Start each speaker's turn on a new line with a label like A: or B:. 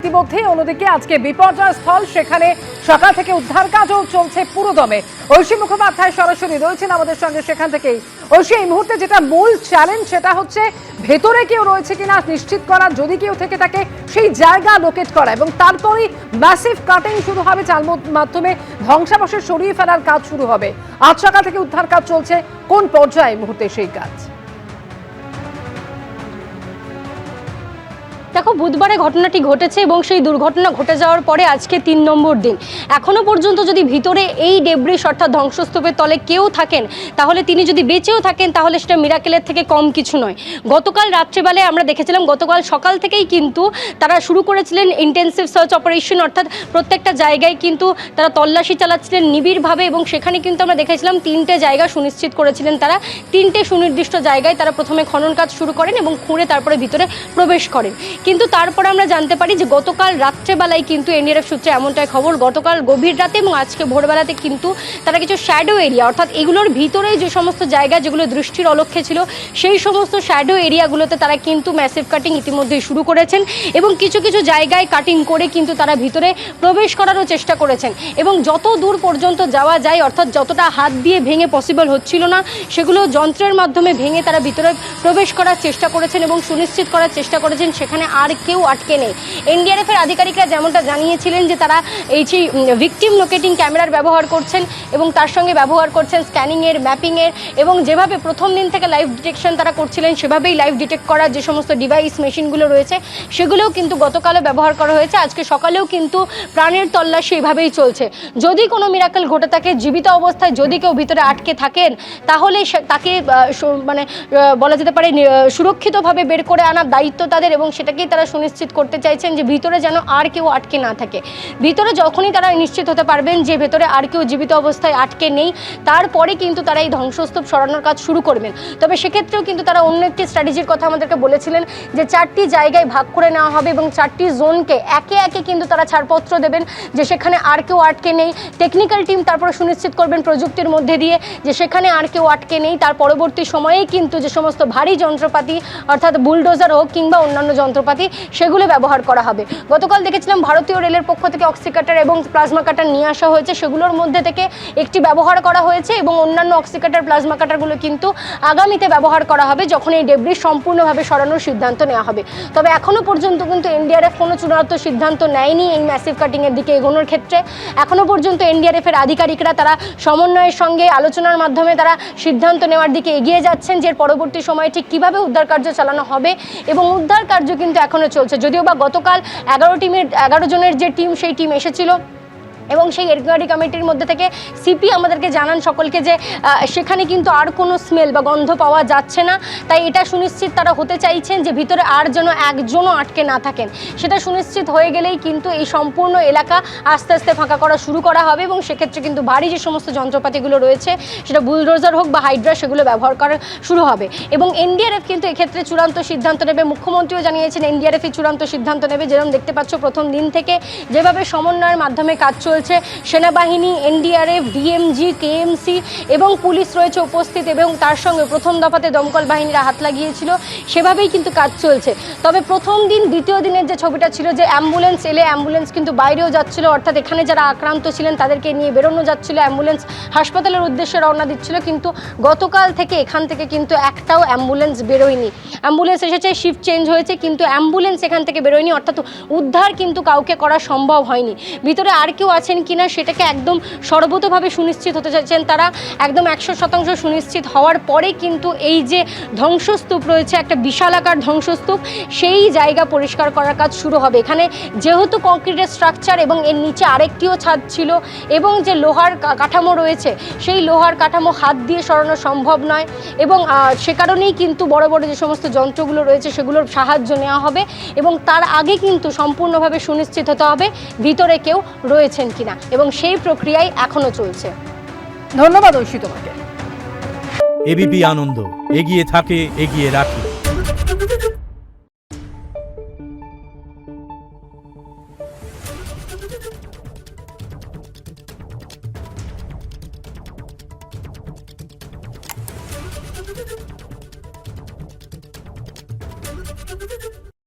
A: ইতিমধ্যে, অন্যদিকে আজকে বিপর্যয় স্থল, সেখানে সকাল থেকে উদ্ধার কাজও চলছে পুরোদমে। ঐশী মুখোপাধ্যায় সরাসরি রয়েছেন আমাদের সঙ্গে সেখান থেকেই। ঐশী, এই মুহূর্তে যেটা মূল চ্যালেঞ্জ সেটা হচ্ছে ভেতরে কেউ রয়েছে কিনা নিশ্চিত করা, যদি কেউ থেকে থাকে সেই জায়গা লোকেট করা, এবং তারপরেই ম্যাসিভ কাটিং শুরু হবে, যার মাধ্যমে ধ্বংসাবশেষ সরিয়ে ফেলার কাজ শুরু হবে। আজ সকাল থেকে উদ্ধার কাজ চলছে, কোন পর্যায়ে এই মুহূর্তে সেই কাজ?
B: দেখো, বুধবারে ঘটনাটি ঘটেছে এবং সেই দুর্ঘটনা ঘটে যাওয়ার পরে আজকে ৩ নম্বর দিন। এখনো পর্যন্ত যদি ভিতরে এই ডেব্রিস অর্থাৎ ধ্বংসস্তূপের তলে কেউ থাকেন, তাহলে তিনি যদি বেঁচেও থাকেন তাহলে সেটা মিরাকেলের থেকে কম কিছু নয়। গতকাল রাত্রেবেলায় আমরা দেখেছিলাম, গতকাল সকাল থেকেই কিন্তু তারা শুরু করেছিলেন ইন্টেন্সিভ সার্চ অপারেশন, অর্থাৎ প্রত্যেকটা জায়গায় কিন্তু তারা তল্লাশি চালাচ্ছিলেন নিবিড়ভাবে, এবং সেখানে কিন্তু আমরা দেখেছিলাম 3টে জায়গা সুনিশ্চিত করেছিলেন তারা। 3টে সুনির্দিষ্ট জায়গায় তারা প্রথমে খনন কাজ শুরু করেন এবং খুঁড়ে তারপরে ভিতরে প্রবেশ করেন। কিন্তু তারপরে আমরা জানতে পারি যে গতকাল রাত্রেবেলায় কিন্তু এনডিআরএফ সূত্রে এমনটাই খবর, গতকাল গভীর রাতে এবং আজকে ভোরবেলাতে কিন্তু তারা কিছু শ্যাডো এরিয়া, অর্থাৎ এগুলোর ভিতরেই যে সমস্ত জায়গা যেগুলো দৃষ্টির অলক্ষ্যে ছিল, সেই সমস্ত শ্যাডো এরিয়াগুলোতে তারা কিন্তু ম্যাসিভ কাটিং ইতিমধ্যেই শুরু করেছেন এবং কিছু কিছু জায়গায় কাটিং করে কিন্তু তারা ভিতরে প্রবেশ করারও চেষ্টা করেছেন। এবং যত দূর পর্যন্ত যাওয়া যায়, অর্থাৎ যতটা হাত দিয়ে ভেঙে পসিবল হচ্ছিল না, সেগুলো যন্ত্রের মাধ্যমে ভেঙে তারা ভিতরে প্রবেশ করার চেষ্টা করেছেন এবং সুনিশ্চিত করার চেষ্টা করেছেন সেখানে আর কেউ আটকে নেই। এনডিআরএফের আধিকারিকরা যেমনটা জানিয়েছিলেন যে তারা এই যে ভিকটিম লোকেটিং ক্যামেরার ব্যবহার করছেন এবং তার সঙ্গে ব্যবহার করছেন স্ক্যানিংয়ের, ম্যাপিংয়ের, এবং যেভাবে প্রথম দিন থেকে লাইভ ডিটেকশন তারা করছিলেন সেভাবেই লাইভ ডিটেক্ট করার যে সমস্ত ডিভাইস মেশিনগুলো রয়েছে সেগুলোও কিন্তু গতকালে ব্যবহার করা হয়েছে। আজকে সকালেও কিন্তু প্রাণের তল্লাশি এভাবেই চলছে। যদি কোনো মিরাকেল ঘটে থাকে, জীবিত অবস্থায় যদি কেউ ভিতরে আটকে থাকেন, তাহলে তাকে মানে বলা যেতে পারে সুরক্ষিতভাবে বের করে আনার দায়িত্ব তাদের, এবং সেটাকেই তারা সুনিশ্চিত করতে চাইছেন যে ভিতরে যেন আর কেউ আটকে না থাকে। ভিতরে যখনই তারা নিশ্চিত হতে পারবেন যে ভেতরে আর কেউ জীবিত অবস্থায় আটকে নেই, তারপরে কিন্তু তারা এই ধ্বংসস্তূপ সরানোর কাজ শুরু করবেন। তবে সেক্ষেত্রেও কিন্তু তারা অন্য একটি স্ট্র্যাটেজির কথা আমাদেরকে বলেছিলেন যে 4টি জায়গায় ভাগ করে নেওয়া হবে এবং 4টি জোনকে একে একে কিন্তু তারা ছাড়পত্র দেবেন যে সেখানে আর কেউ আটকে নেই। টেকনিক্যাল টিম তারপরে সুনিশ্চিত করবেন প্রযুক্তির মধ্যে দিয়ে যে সেখানে আর কেউ আটকে নেই। তার পরবর্তী সময়েই কিন্তু যে সমস্ত ভারী যন্ত্রপাতি, অর্থাৎ বুলডোজার হোক কিংবা অন্যান্য যন্ত্রপাতি, সেগুলো ব্যবহার করা হবে। গতকাল দেখেছিলাম ভারতীয় রেলের পক্ষ থেকে অক্সিকাটার এবং প্লাজমা কাটার নিয়ে আসা হয়েছে, সেগুলোর মধ্যে থেকে একটি ব্যবহার করা হয়েছে এবং অন্যান্য অক্সিকাটার, প্লাজমা কাটারগুলো কিন্তু আগামীতে ব্যবহার করা হবে যখন এই ডেব্রিস সম্পূর্ণভাবে সরানোর সিদ্ধান্ত নেওয়া হবে। তবে এখনও পর্যন্ত কিন্তু এনডিআরএফ কোনো চূড়ান্ত সিদ্ধান্ত নেয়নি এই ম্যাসিভ কাটিংয়ের দিকে এগোনোর ক্ষেত্রে। এখনও পর্যন্ত এনডিআরএফের আধিকারিকরা তারা সমন্বয়ের সঙ্গে আলোচনার মাধ্যমে তারা সিদ্ধান্ত নেওয়ার দিকে এগিয়ে যাচ্ছেন যে পরবর্তী সময়ে ঠিক কীভাবে উদ্ধার কার্য চালানো হবে, এবং উদ্ধার কার্য কিন্তু এখনও চলছে। যদিও বা গতকাল 11 জনের যে টিম, সেই টিম এসেছিল এবং সেই এনকোয়ারি কমিটির মধ্যে থেকে সিপি আমাদেরকে জানান সকলকে যে সেখানে কিন্তু আর কোনো স্মেল বা গন্ধ পাওয়া যাচ্ছে না। তাই এটা সুনিশ্চিত তারা হতে চাইছেন যে ভিতরে আর যেন একজনও আটকে না থাকেন। সেটা সুনিশ্চিত হয়ে গেলেই কিন্তু এই সম্পূর্ণ এলাকা আস্তে আস্তে ফাঁকা করা শুরু করা হবে এবং সেক্ষেত্রে কিন্তু ভারী যে সমস্ত যন্ত্রপাতিগুলো রয়েছে, সেটা বুলডোজার হোক বা হাইড্রা, সেগুলো ব্যবহার করা শুরু হবে। এবং এনডিআরএফ কিন্তু এক্ষেত্রে চূড়ান্ত সিদ্ধান্ত নেবে। মুখ্যমন্ত্রীও জানিয়েছেন এনডিআরএফই চূড়ান্ত সিদ্ধান্ত নেবে। যেরকম দেখতে পাচ্ছ প্রথম দিন থেকে যেভাবে সমন্বয়ের মাধ্যমে কাজ চলছে, সেনাবাহিনী, এনডিআরএফ, ডিএমজি, কেএমসি এবং পুলিশ রয়েছে উপস্থিত, এবং তার সঙ্গে প্রথম দফাতে দমকল বাহিনীরা হাত লাগিয়েছিল, সেভাবেই কিন্তু কাজ চলছে। তবে প্রথম দিন, দ্বিতীয় দিনের যে ছবিটা ছিল যে অ্যাম্বুলেন্স এলে অ্যাম্বুলেন্স কিন্তু বাইরেও যাচ্ছিল, অর্থাৎ এখানে যারা আক্রান্ত ছিলেন তাদেরকে নিয়ে বেরোনো যাচ্ছিল, অ্যাম্বুলেন্স হাসপাতালের উদ্দেশ্যে রওনা দিচ্ছিল, কিন্তু গতকাল থেকে এখান থেকে কিন্তু একটাও অ্যাম্বুলেন্স বেরোয়নি। অ্যাম্বুলেন্স এসেছে, শিফট চেঞ্জ হয়েছে, কিন্তু অ্যাম্বুলেন্স এখান থেকে বেরোয়নি, অর্থাৎ উদ্ধার কিন্তু কাউকে করা সম্ভব হয়নি। ভিতরে আর কেউ আছেন কিনা সেটাকে একদম সর্বতোভাবে সুনিশ্চিত হতে চাইছেন তারা। একদম 100% সুনিশ্চিত হওয়ার পরে কিন্তু এই যে ধ্বংসস্তূপ রয়েছে, একটা বিশালাকার ধ্বংসস্তূপ, সেই জায়গা পরিষ্কার করার কাজ শুরু হবে। এখানে যেহেতু কংক্রিটের স্ট্রাকচার এবং এর নিচে আরেকটিও ছাদ ছিল, এবং যে লোহার কাঠামো রয়েছে সেই লোহার কাঠামো হাত দিয়ে সরানো সম্ভব নয়, এবং সে কারণেই কিন্তু বড় বড় যে সমস্ত যন্ত্রগুলো রয়েছে সেগুলোর সাহায্য নেওয়া হবে, এবং তার আগে কিন্তু সম্পূর্ণভাবে সুনিশ্চিত হতে হবে ভিতরে কেউ রয়েছেন কিনা, এবং সেই প্রক্রিয়াই এখনো চলছে।
A: ধন্যবাদ ঐশী তোমাকে।
C: এবিপি আনন্দ, এগিয়ে থাকে, এগিয়ে রাখে।